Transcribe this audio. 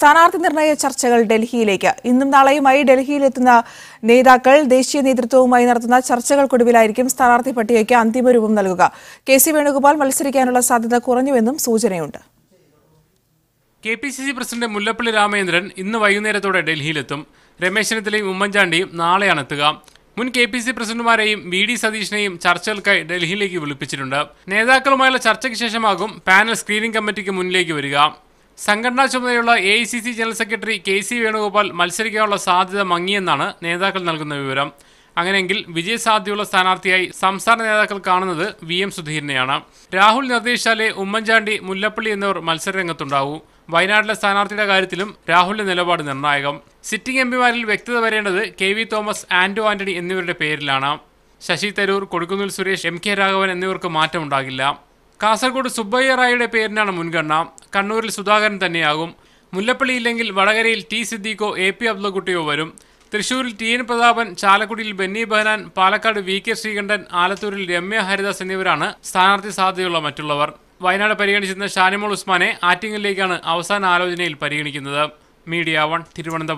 സ്ഥാനാർത്ഥി നിർണയ ചർച്ചകൾ ഡൽഹിയിലേക്ക്. ഇന്നും നാളെയുമായി ഡൽഹിയിലെത്തുന്ന നേതാക്കൾ ദേശീയ നേതൃത്വവുമായി നടത്തുന്ന ചർച്ചകൾക്കൊടുവിലായിരിക്കും സ്ഥാനാർത്ഥി പട്ടികയ്ക്ക് അന്തിമ രൂപം നൽകുക. കെ.സി. വേണുഗോപാൽ മത്സരിക്കാനുള്ള സാധ്യത കുറഞ്ഞുവെന്നും സൂചനയുണ്ട്. KPCC പ്രസിഡന്റ് മുല്ലപ്പള്ളി രാമചന്ദ്രൻ ഇന്ന് വൈകുന്നേരത്തോടെ ഡൽഹിയിലെത്തും. രമേശ് ചെന്നിത്തലയും ഉമ്മൻചാണ്ടിയും നാളെയാണ് എത്തുക. മുൻ KPCC പ്രസിഡന്റുമാരെയും VD സതീഷിനെയും ചർച്ചകൾക്കായി ഡൽഹിയിലേക്ക് വിളിപ്പിച്ചിട്ടുണ്ട്. നേതാക്കളുമായുള്ള ചർച്ചയ്ക്ക് ശേഷമാകും പാനൽ സ്ക്രീനിംഗ് കമ്മിറ്റിക്ക് മുന്നിലേക്ക് വരിക. സംഘടനാ ചുമതലയുള്ള AICC general secretary KC Venugopal മത്സരിക്കാനുള്ള സാധ്യത മങ്ങിയെന്നാണ് നേതാക്കൾ നൽകുന്ന വിവരം. അങ്ങനെയെങ്കിൽ വിജയസാധ്യതയുള്ള സ്ഥാനാർത്ഥിയായി സംസ്ഥാന നേതാക്കൾ കാണുന്നത് VM സുധീരനെയാണ്. രാഹുൽ നിർദ്ദേശിച്ചാലേ ഉമ്മൻചാണ്ടി, മുല്ലപ്പള്ളി എന്നിവർ മത്സരരംഗത്തുണ്ടാവൂ. വയനാട്ടിലെ സ്ഥാനാർത്ഥിയുടെ കാര്യത്തിലും രാഹുലിന്റെ നിലപാട് നിർണായകം. സിറ്റിംഗ് MPമാരിൽ വ്യക്തത വരേണ്ടത് KV തോമസ്, ആന്റോ ആന്റണി എന്നിവരുടെ പേരിലാണ്. ശശി തരൂർ, കൊടിക്കുന്നിൽ സുരേഷ്, MK രാഘവൻ എന്നിവർക്ക് മാറ്റമുണ്ടാകില്ല. കാസർഗോഡ് സുബ്ബയ്യ റായിയുടെ പേരിനാണ് മുൻഗണന. കണ്ണൂരിൽ സുധാകരൻ തന്നെയാകും. മുല്ലപ്പള്ളി ഇല്ലെങ്കിൽ വടകരയിൽ T സിദ്ദീഖോ AP അബ്ദുള്ളക്കുട്ടിയോ വരും. തൃശൂരിൽ TN പ്രതാപൻ, ചാലക്കുടിയിൽ ബെന്നി ബെഹനാൻ, പാലക്കാട് VK ശ്രീകണ്ഠൻ, ആലത്തൂരിൽ രമ്യ ഹരിദാസ് എന്നിവരാണ് സ്ഥാനാർത്ഥി സാധ്യതയുള്ള മറ്റുള്ളവർ. വയനാട് പരിഗണിച്ചിരുന്ന ഷാനിമോൾ ഉസ്മാനെ ആറ്റിങ്ങലിലേക്കാണ് അവസാന ആലോചനയിൽ പരിഗണിക്കുന്നത്. മീഡിയ 1 തിരുവനന്തപുരം.